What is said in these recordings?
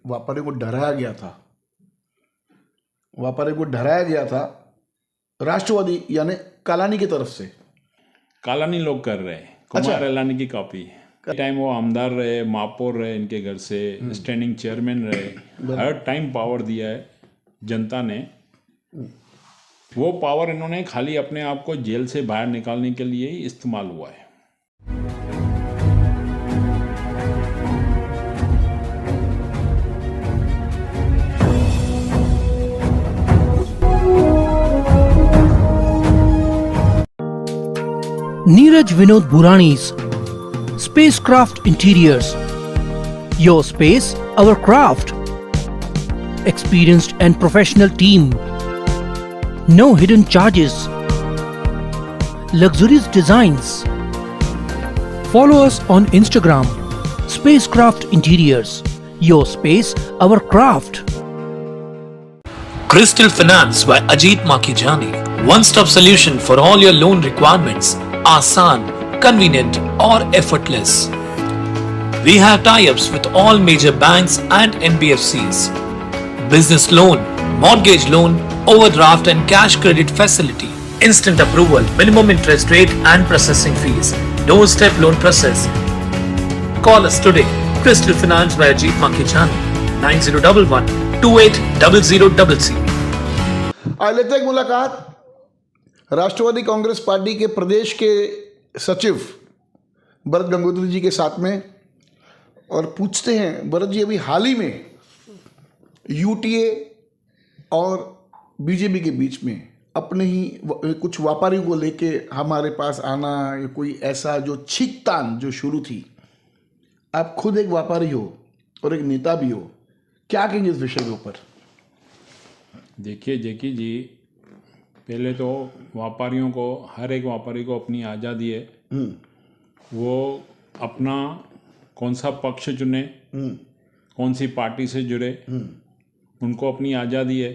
व्यापारियों को डराया गया था, व्यापारियों को डराया गया था राष्ट्रवादी यानी कालानी की तरफ से। कालानी लोग कर रहे हैं, कुमार एलानी की कॉपी। टाइम वो आमदार रहे, महापौर रहे, इनके घर से स्टैंडिंग चेयरमैन रहे, हर टाइम पावर दिया है जनता ने। वो पावर इन्होंने खाली अपने आप को जेल से बाहर निकालने के लिए ही इस्तेमाल हुआ है। Neeraj Vinod Burani's Spacecraft Interiors. Your space, our craft. Experienced and professional team. No hidden charges. Luxurious designs. Follow us on Instagram. Spacecraft Interiors. Your space, our craft. Crystal Finance by Ajit Makijani. One-stop solution for all your loan requirements. Asan, convenient or effortless. We have tie-ups with all major banks and NBFCs. Business loan, mortgage loan, overdraft and cash credit facility. Instant approval, minimum interest rate and processing fees. Doorstep loan process. Call us today. Crystal Finance by Ajit Makijani. 9011 280000. आज लेते हैं एक मुलाकात राष्ट्रवादी Congress party के प्रदेश के सचिव भरत गंगोत्री जी के साथ में, और पूछते हैं भरत जी, अभी हाल ही में यूटीए और बीजेपी के बीच में अपने ही कुछ व्यापारियों को लेके हमारे पास आना, या कोई ऐसा जो छींकतान जो शुरू थी। आप खुद एक व्यापारी हो और एक नेता भी हो, क्या कहेंगे इस विषय के ऊपर? देखिए जेकी जी, पहले तो व्यापारियों को, हर एक व्यापारी को अपनी आज़ादी है, वो अपना कौन सा पक्ष चुने, कौन सी पार्टी से जुड़े, उनको अपनी आज़ादी है।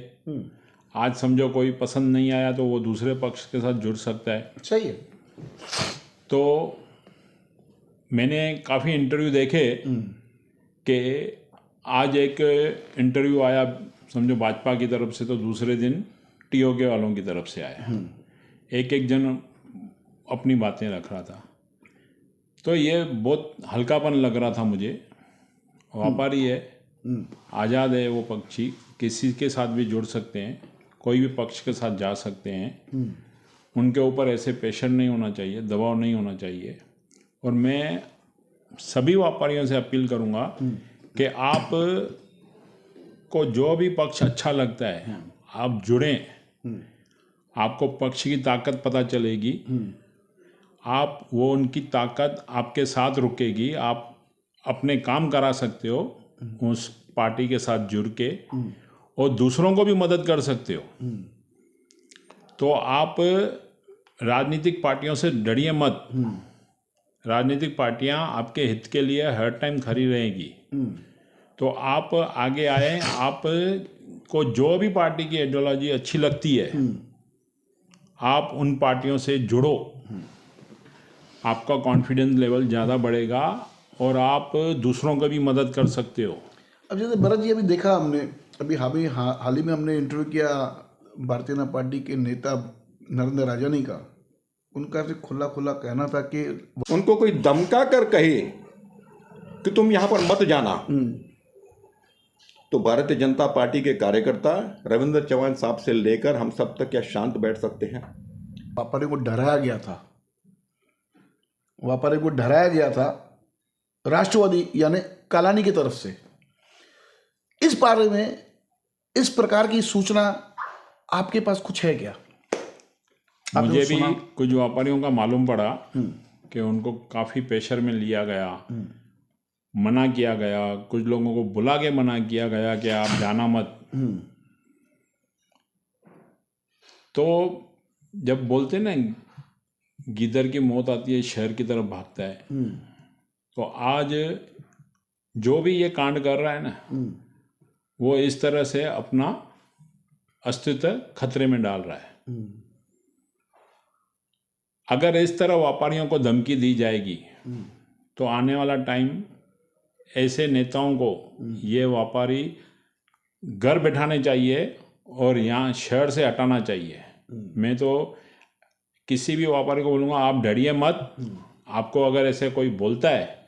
आज समझो कोई पसंद नहीं आया तो वो दूसरे पक्ष के साथ जुड़ सकता है। सही है। तो मैंने काफ़ी इंटरव्यू देखे कि आज एक इंटरव्यू आया समझो भाजपा की तरफ से, तो दूसरे दिन टीओके वालों की तरफ से आया। एक एक जन अपनी बातें रख रहा था, तो ये बहुत हल्कापन लग रहा था मुझे। व्यापारी है, आज़ाद है, वो पक्षी किसी के साथ भी जुड़ सकते हैं, कोई भी पक्ष के साथ जा सकते हैं। उनके ऊपर ऐसे प्रेशर नहीं होना चाहिए, दबाव नहीं होना चाहिए। और मैं सभी व्यापारियों से अपील करूँगा कि आप को जो भी पक्ष अच्छा लगता है आप जुड़ें। आपको पक्ष की ताकत पता चलेगी, आप वो उनकी ताकत आपके साथ रुकेगी, आप अपने काम करा सकते हो उस पार्टी के साथ जुड़ के, और दूसरों को भी मदद कर सकते हो। तो आप राजनीतिक पार्टियों से डरिए मत। राजनीतिक पार्टियां आपके हित के लिए हर टाइम खड़ी रहेगी। तो आप आगे आए, आप को जो भी पार्टी की आइडियोलॉजी अच्छी लगती है आप उन पार्टियों से जुड़ो, आपका कॉन्फिडेंस लेवल ज़्यादा बढ़ेगा और आप दूसरों को भी मदद कर सकते हो। अब जैसे भरत जी, अभी देखा हमने, अभी हाल ही में हमने इंटरव्यू किया भारतीय जनता पार्टी के नेता नरेंद्र राजानी का। उनका खुला खुला कहना था कि उनको कोई धमका कर कहे कि तुम यहाँ पर मत जाना, तो भारतीय जनता पार्टी के कार्यकर्ता रविंद्र चौहान साहब से लेकर हम सब तक क्या शांत बैठ सकते हैं? व्यापारियों को डराया गया था, व्यापारियों को डराया गया था राष्ट्रवादी यानी कालानी की तरफ से। इस बारे में, इस प्रकार की सूचना आपके पास कुछ है क्या? मुझे भी कुछ व्यापारियों का मालूम पड़ा कि उनको काफ़ी प्रेशर में लिया गया, मना किया गया, कुछ लोगों को बुला के मना किया गया कि आप जाना मत। तो जब बोलते ना गिद्दर की मौत आती है शहर की तरफ भागता है, तो आज जो भी ये कांड कर रहा है ना, वो इस तरह से अपना अस्तित्व खतरे में डाल रहा है। अगर इस तरह व्यापारियों को धमकी दी जाएगी तो आने वाला टाइम ऐसे नेताओं को ये व्यापारी घर बैठाने चाहिए और यहाँ शहर से हटाना चाहिए। मैं तो किसी भी व्यापारी को बोलूँगा, आप डरिए मत। आपको अगर ऐसे कोई बोलता है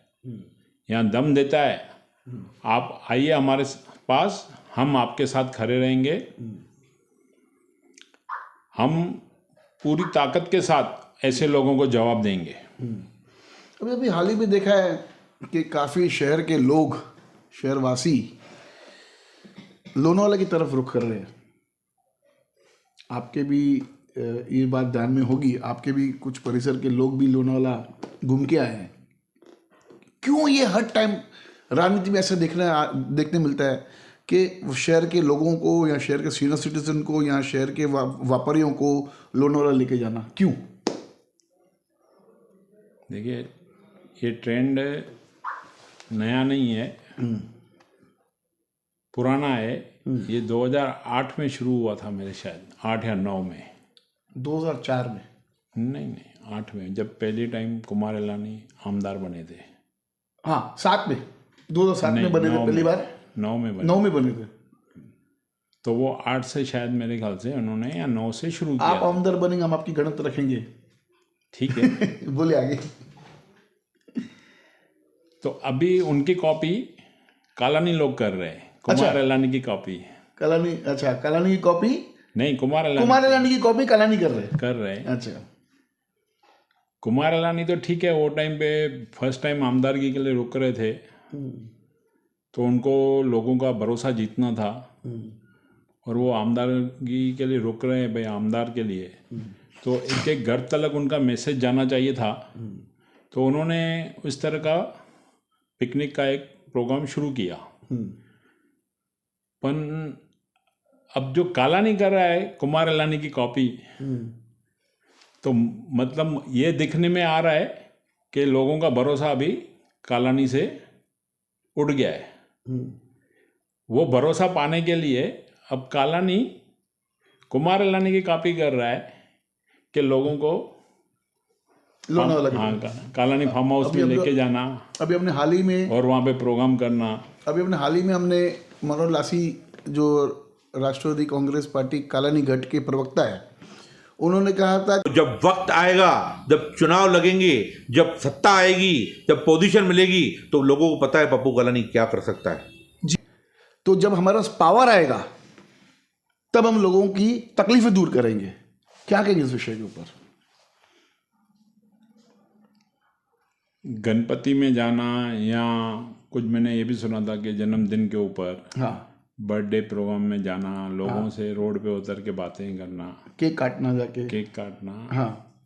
या दम देता है, आप आइए हमारे पास, हम आपके साथ खड़े रहेंगे। हम पूरी ताकत के साथ ऐसे लोगों को जवाब देंगे। अभी अभी हाल ही में देखा है कि काफ़ी शहर के लोग, शहरवासी लोनावाला की तरफ रुख कर रहे हैं। आपके भी ये बात ध्यान में होगी, आपके भी कुछ परिसर के लोग भी लोनावाला घूम के आए हैं। क्यों ये हर टाइम राजनीति में ऐसा देखने मिलता है कि शहर के लोगों को या शहर के सीनियर सिटीजन को या शहर के व्यापारियों को लोनावाला लेके जाना क्यों? देखिए, ये ट्रेंड नया नहीं है, पुराना है। ये 2008 में शुरू हुआ था मेरे, शायद 8 या 9 में। 2004 में? नहीं, 8 में, जब पहली टाइम कुमार इलानी आमदार बने थे। हाँ, 7 में, 2007 में बने थे पहली बार। 9 में बने। 9 में बने थे। तो वो 8 से शायद मेरे ख्याल से उन्होंने, या 9 से शुरू किया। आप आमदार बनेंगे, हम आपकी गणित रखेंगे। ठीक है। बोले आगे। तो अभी उनकी कॉपी कालानी लोग कर रहे हैं, कुमार इलानी की कॉपी। कालानी? अच्छा, कालानी की कॉपी नहीं, कुमार इलानी की कॉपी कालानी कर रहे हैं। अच्छा, कुमार इलानी तो ठीक है, वो टाइम पे फर्स्ट टाइम आमदारगी के लिए रुक रहे थे, तो उनको लोगों का भरोसा जीतना था और वो आमदारगी के लिए रुक रहे हैं भाई, आमदार के लिए। तो एक एक घर तक उनका मैसेज जाना चाहिए था। तो उन्होंने उस तरह का पिकनिक का एक प्रोग्राम शुरू किया। पर अब जो कालानी कर रहा है कुमार इलानी की कॉपी, तो मतलब ये दिखने में आ रहा है कि लोगों का भरोसा अभी कालानी से उड़ गया है। वो भरोसा पाने के लिए अब कालानी कुमार इलानी की कॉपी कर रहा है कि लोगों को कालानी फार्म हाउस में लेके जाना। अभी हमने हाल ही में, और वहाँ पे प्रोग्राम करना। अभी हमने हाल ही में हमने मनोहर लासी, जो राष्ट्रवादी कांग्रेस पार्टी कालानी गढ़ के प्रवक्ता है, उन्होंने कहा था जब वक्त आएगा, जब चुनाव लगेंगे, जब सत्ता आएगी, जब पोजीशन मिलेगी, तो लोगों को पता है पप्पू कालानी क्या कर सकता है। जी, तो जब हमारा पावर आएगा तब हम लोगों की तकलीफें दूर करेंगे। क्या कहेंगे इस विषय के ऊपर? गणपति में जाना, या कुछ मैंने ये भी सुना था कि जन्मदिन के ऊपर, हाँ, बर्थडे प्रोग्राम में जाना, लोगों से रोड पे उतर के बातें करना, केक काटना, जाके केक काटना, हाँ,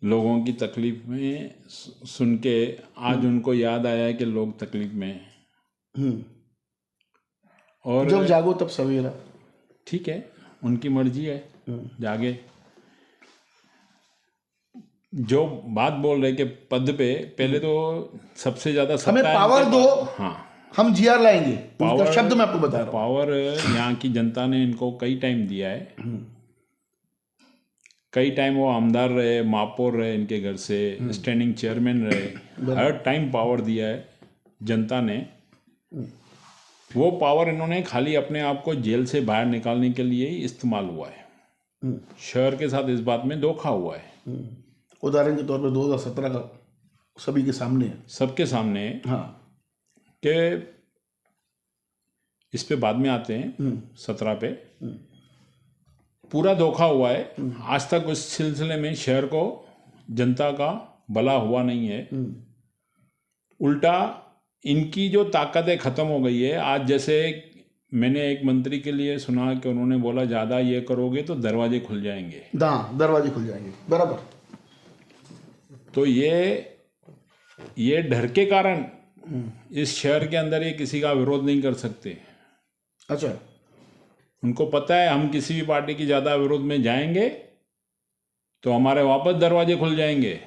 लोगों की तकलीफ में सुन के आज उनको याद आया है कि लोग तकलीफ में हैं। और जब जागो तब सवेरा। ठीक है, उनकी मर्जी है, जागे। जो बात बोल रहे कि पद पे, पहले तो सबसे ज्यादा हमें पावर दो, हाँ, हम जीआर लाएंगे। पावर, उसका शब्द मैं आपको बता रहा हूँ। पावर यहाँ की जनता ने इनको कई टाइम दिया है। कई टाइम वो आमदार रहे, महापौर रहे, इनके घर से स्टैंडिंग चेयरमैन रहे, हर टाइम पावर दिया है जनता ने। वो पावर इन्होंने खाली अपने आप को जेल से बाहर निकालने के लिए ही इस्तेमाल हुआ है। शहर के साथ इस बात में धोखा हुआ है। उदाहरण के तौर पर 2017 का सभी के सामने है, सबके सामने, हाँ, कि इस पे बाद में आते हैं। 17 पे पूरा धोखा हुआ है। आज तक उस सिलसिले में शहर को, जनता का भला हुआ नहीं है। उल्टा इनकी जो ताकत है ख़त्म हो गई है। आज जैसे मैंने एक मंत्री के लिए सुना कि उन्होंने बोला ज़्यादा ये करोगे तो दरवाजे खुल जाएंगे। दरवाजे खुल जाएंगे, बराबर। तो ये डर के कारण इस शहर के अंदर ये किसी का विरोध नहीं कर सकते। अच्छा, उनको पता है हम किसी भी पार्टी की ज़्यादा विरोध में जाएंगे तो हमारे वापस दरवाजे खुल जाएंगे।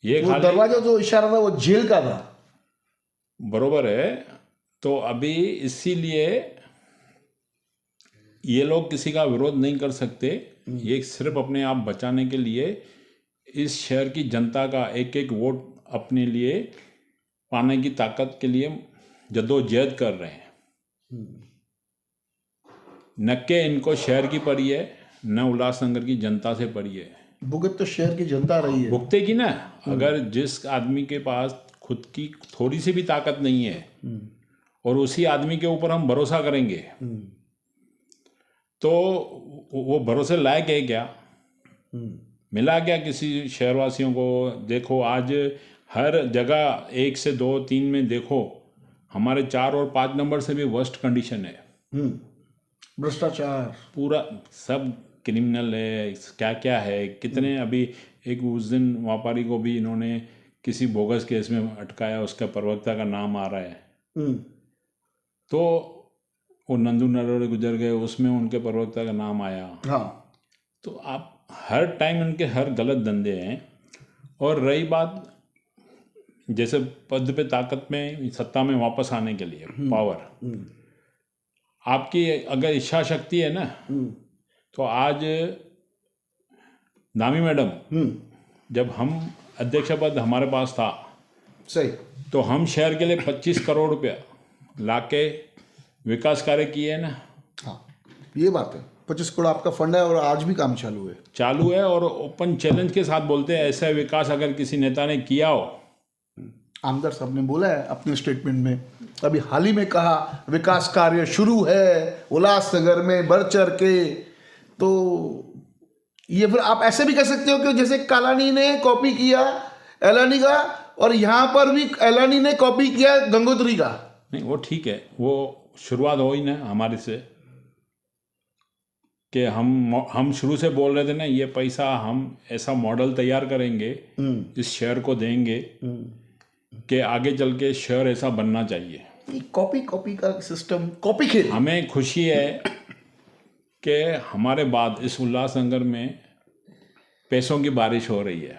ये वो दरवाजा जो इशारा था वो जेल का था, बरोबर है। तो अभी इसीलिए ये लोग किसी का विरोध नहीं कर सकते। ये सिर्फ अपने आप बचाने के लिए इस शहर की जनता का एक एक वोट अपने लिए पाने की ताकत के लिए जद्दोजहद कर रहे हैं। न के इनको शहर की पड़ी है, न उल्लासनगर की जनता से पड़ी है। भुगत तो शहर की जनता रही है। भुगतेगी ना। अगर जिस आदमी के पास खुद की थोड़ी सी भी ताकत नहीं है और उसी आदमी के ऊपर हम भरोसा करेंगे तो वो भरोसे लायक है क्या? मिला क्या किसी शहरवासियों को? देखो आज हर जगह 1 से 2 3 में देखो हमारे 4 और 5 नंबर से भी वर्स्ट कंडीशन है। भ्रष्टाचार पूरा सब क्रिमिनल है, क्या क्या है, कितने। अभी एक उस दिन व्यापारी को भी इन्होंने किसी बोगस केस में अटकाया, उसका प्रवक्ता का नाम आ रहा है। तो वो नंदू नरोड़े गुजर गए, उसमें उनके प्रवक्ता का नाम आया। हाँ। तो आप हर टाइम उनके हर गलत धंधे हैं। और रही बात जैसे पद पे ताकत में सत्ता में वापस आने के लिए पावर, आपकी अगर इच्छा शक्ति है ना तो आज दामी मैडम जब हम अध्यक्ष पद हमारे पास था सही। तो हम शहर के लिए 25 करोड़ रुपया लाके विकास कार्य किए ना। हाँ, ये बात है। 25 करोड़ आपका फंड है और आज भी काम चालू है। और ओपन चैलेंज के साथ बोलते हैं ऐसा विकास अगर किसी नेता ने किया हो। आमदार साहब ने बोला है अपने स्टेटमेंट में, अभी हाल ही में कहा विकास कार्य शुरू है उल्लासनगर में बढ़ चढ़ के। तो ये फिर आप ऐसे भी कह सकते हो कि जैसे कालानी ने कॉपी किया एलानी का और यहाँ पर भी एलानी ने कॉपी किया गंगोत्री का। नहीं वो ठीक है, वो शुरुआत हो ही ना हमारे से कि हम शुरू से बोल रहे थे ना ये पैसा हम ऐसा मॉडल तैयार करेंगे इस शहर को देंगे कि आगे चल के शहर ऐसा बनना चाहिए। कॉपी का सिस्टम, कॉपी खेल। हमें खुशी है कि हमारे बाद इस उल्लासनगर में पैसों की बारिश हो रही है,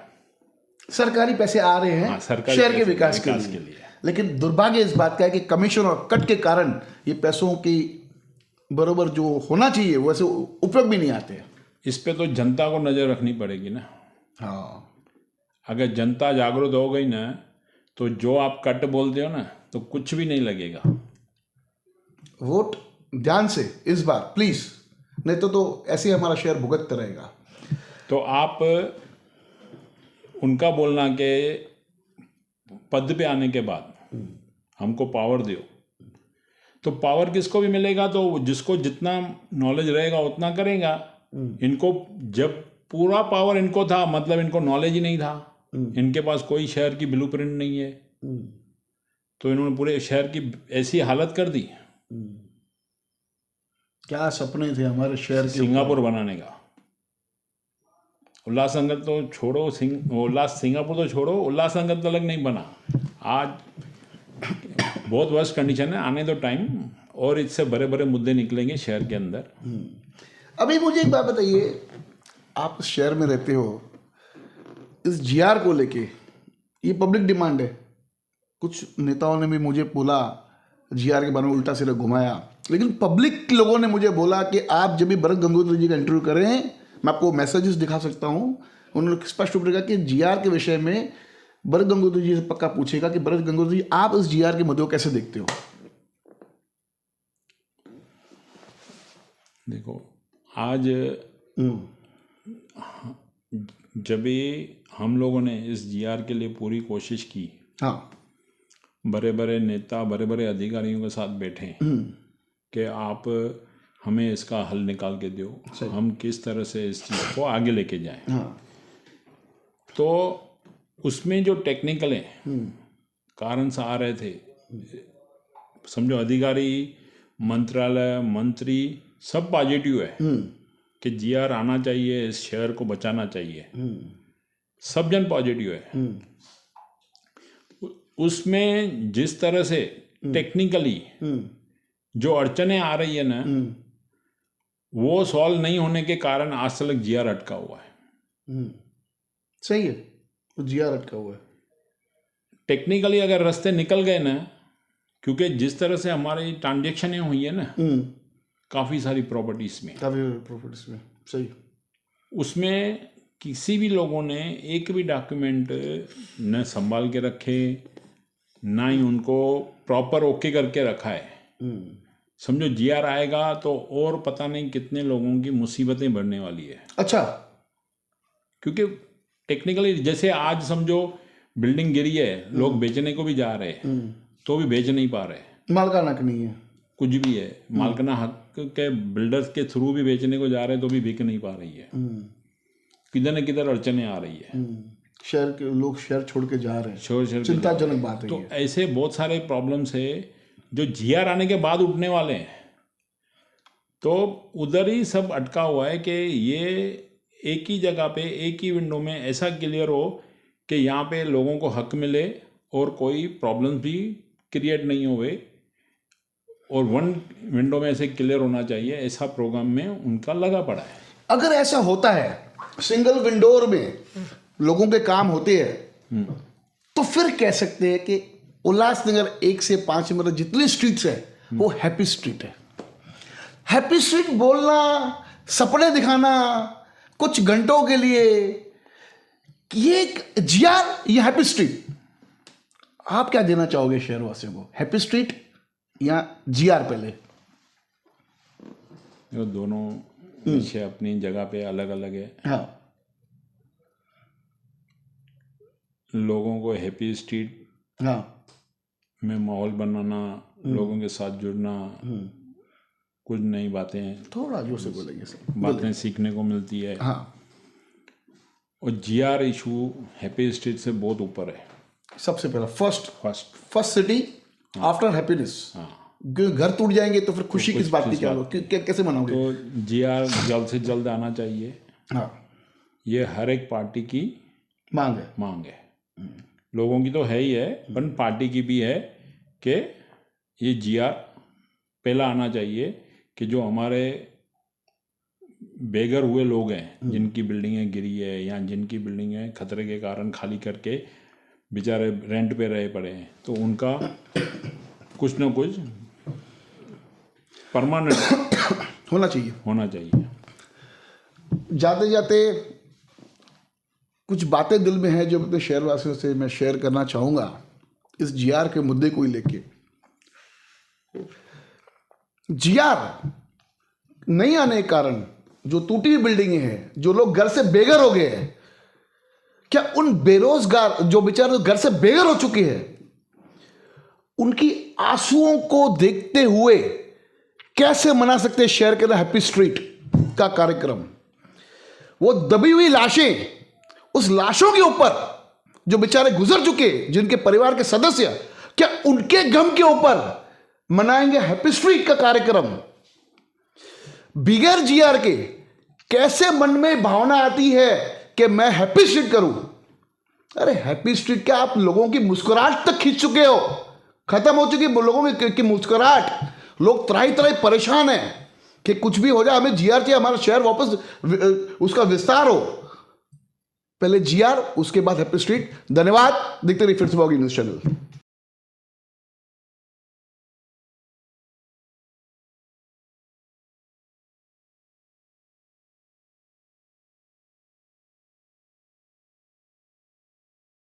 सरकारी पैसे आ रहे हैं। हाँ, सरकारी शहर के पैसे विकास के लिए। लेकिन दुर्भाग्य इस बात का है कि कमीशन और कट के कारण ये पैसों की बरोबर जो होना चाहिए वैसे उपयोग भी नहीं आते हैं। इस पे तो जनता को नज़र रखनी पड़ेगी ना। हाँ, अगर जनता जागरूक हो गई ना तो जो आप कट बोलते हो ना तो कुछ भी नहीं लगेगा। वोट ध्यान से इस बार प्लीज, नहीं तो ऐसे ही हमारा शहर भुगतता रहेगा। तो आप उनका बोलना कि पद पे आने के बाद हमको पावर दो, तो पावर किसको भी मिलेगा तो जिसको जितना नॉलेज रहेगा उतना करेगा। इनको जब पूरा पावर इनको था मतलब इनको नॉलेज ही नहीं था, इनके पास कोई शहर की ब्लूप्रिंट नहीं है, तो इन्होंने पूरे शहर की ऐसी हालत कर दी। क्या सपने थे हमारे शहर के, सिंगापुर बनाने का। उल्लासनगर तो छोड़ो, सिंगापुर तो छोड़ो, उल्लासनगर तक नहीं बना। आज बहुत वर्स्ट कंडीशन है, आने दो टाइम और इससे बड़े बड़े मुद्दे निकलेंगे शहर के अंदर। अभी मुझे एक बात बताइए, आप शहर में रहते हो, इस जीआर को लेके ये पब्लिक डिमांड है। कुछ नेताओं ने भी मुझे बोला जीआर के बारे में उल्टा सिरा घुमाया, लेकिन पब्लिक लोगों ने मुझे बोला कि आप जब भी भरत गंगोत्री जी का इंटरव्यू करें, मैं आपको मैसेजेस दिखा सकता हूं, उन्होंने स्पष्ट रूप से कहा कि जीआर के विषय में भरत गंगोत्री जी से पक्का पूछेगा कि भरत गंगोत्री जी आप इस जीआर के मुद्दे को कैसे देखते हो। देखो आज जब भी हम लोगों ने इस जीआर के लिए पूरी कोशिश की, हाँ, बड़े बड़े नेता बड़े बड़े अधिकारियों के साथ बैठे कि आप हमें इसका हल निकाल के दो, हम किस तरह से इस चीज़ को आगे लेके जाएं। हाँ। तो उसमें जो टेक्निकल कारण से आ रहे थे, समझो अधिकारी, मंत्रालय, मंत्री सब पॉजिटिव है कि जीआर आना चाहिए, इस शहर को बचाना चाहिए, सब जन पॉजिटिव है। उसमें जिस तरह से टेक्निकली जो अड़चने आ रही है ना, वो सॉल्व नहीं होने के कारण आज तक जीआर अटका हुआ है। सही है, वो जीआर अटका हुआ है। टेक्निकली अगर रास्ते निकल गए ना, क्योंकि जिस तरह से हमारी ट्रांजेक्शनें हुई है ना काफ़ी सारी प्रॉपर्टीज में, सही, उसमें किसी भी लोगों ने एक भी डॉक्यूमेंट न संभाल के रखे, ना ही उनको प्रॉपर ओके करके रखा है। समझो जीआर आएगा तो और पता नहीं कितने लोगों की मुसीबतें बढ़ने वाली है। अच्छा, क्योंकि टेक्निकली जैसे आज समझो बिल्डिंग गिरी है, लोग बेचने को भी जा रहे हैं तो भी बेच नहीं पा रहे, मालकाना हक नहीं है, कुछ भी है, मालकाना हक के बिल्डर्स के थ्रू भी बेचने को जा रहे हैं तो भी बिक नहीं पा रही है। किधर न किधर अड़चने आ रही है, शहर के लोग शहर छोड़ के जा रहे हैं, शोर चिंताजनक बात है तो ये। ऐसे बहुत सारे प्रॉब्लम्स है जो जीआर आने के बाद उठने वाले हैं। तो उधर ही सब अटका हुआ है कि ये एक ही जगह पे एक ही विंडो में ऐसा क्लियर हो कि यहाँ पे लोगों को हक मिले और कोई प्रॉब्लम भी क्रिएट नहीं होवे, और वन विंडो में ऐसे क्लियर होना चाहिए, ऐसा प्रोग्राम में उनका लगा पड़ा है। अगर ऐसा होता है, सिंगल विंडोर में लोगों के काम होते हैं, तो फिर कह सकते हैं कि उल्लासनगर 1 से 5 मतलब जितनी स्ट्रीट्स है वो हैप्पी स्ट्रीट है। हैप्पी स्ट्रीट बोलना, सपने दिखाना कुछ घंटों के लिए, ये एक जीआर या हैप्पी स्ट्रीट, आप क्या देना चाहोगे शहरवासियों को, हैप्पी स्ट्रीट या जीआर? पहले ये दोनों विषय अपनी जगह पे अलग अलग है। हाँ, लोगों को हैप्पी स्ट्रीट हाँ, में माहौल बनाना, लोगों के साथ जुड़ना, कुछ नई थोड़ा जोर से बोलेंगे सर, बातें सीखने को मिलती है। हाँ, और जीआर इशू हैप्पी स्ट्रीट से बहुत ऊपर है। सबसे पहला first first city after happiness. घर टूट जाएंगे तो फिर खुशी किस बात की, क्या कैसे मनाओगे? तो जीआर जल्द से जल्द आना चाहिए। हाँ, ये हर एक पार्टी की मांग है। लोगों की तो है ही है, पर पार्टी की भी है कि ये जीआर पहला आना चाहिए कि जो हमारे बेघर हुए लोग हैं, जिनकी बिल्डिंगें गिरी है या जिनकी बिल्डिंगें खतरे के कारण खाली करके बेचारे रेंट पे रहे पड़े हैं, तो उनका कुछ ना कुछ परमानेंट होना चाहिए। जाते जाते कुछ बातें दिल में हैं जो अपने शहरवासियों से मैं शेयर करना चाहूँगा इस जीआर के मुद्दे को ही लेके। जीआर नहीं आने के कारण जो टूटी हुई बिल्डिंगें हैं, जो लोग घर से बेघर हो गए हैं, क्या उन बेरोजगार जो बेचारे घर से बेघर हो चुके हैं, उनकी आंसुओं को देखते हुए कैसे मना सकते हैं शहर के अंदर हैप्पी स्ट्रीट का कार्यक्रम? वो दबी हुई लाशें, उस लाशों के ऊपर जो बेचारे गुजर चुके, जिनके परिवार के सदस्य, क्या उनके गम के ऊपर मनाएंगे हैप्पी स्ट्रीट का कार्यक्रम? बिगैर जीआर के कैसे मन में भावना आती है कि मैं हैप्पी स्ट्रीट करूं? अरे हैप्पी स्ट्रीट क्या आप लोगों की मुस्कुराहट तक खींच चुके हो, खत्म हो चुकी लोगों की मुस्कुराहट। लोग त्राही त्राही परेशान हैं कि कुछ भी हो जाए, हमें जीआर चाहिए, हमारा शहर वापस उसका विस्तार हो। पहले जीआर, उसके बाद हैप्पी स्ट्रीट। धन्यवाद। देखते रहिए फिर से न्यूज़ चैनल।